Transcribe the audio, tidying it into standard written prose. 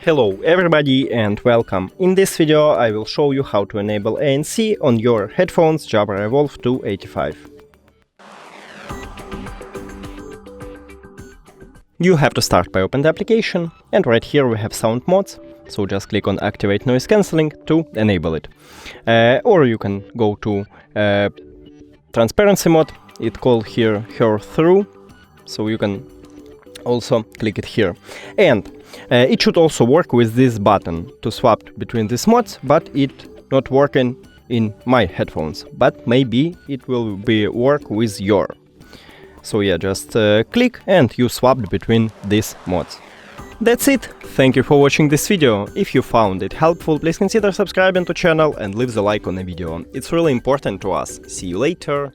Hello everybody and welcome. In this video I will show you how to enable ANC on your headphones Jabra Evolve2 85. You have to start by open the application, and right here we have sound mods, so just click on activate noise cancelling to enable it. Or you can go to transparency mode, it called here hear through, so you can also click it here. And it should also work with this button to swap between these mods, but it not working in my headphones, but maybe it will be work with your. So yeah, just click and you swapped between these mods. That's it. Thank you for watching this video. If you found it helpful, please consider subscribing to channel and leave the like on the video. It's really important to us. See you later.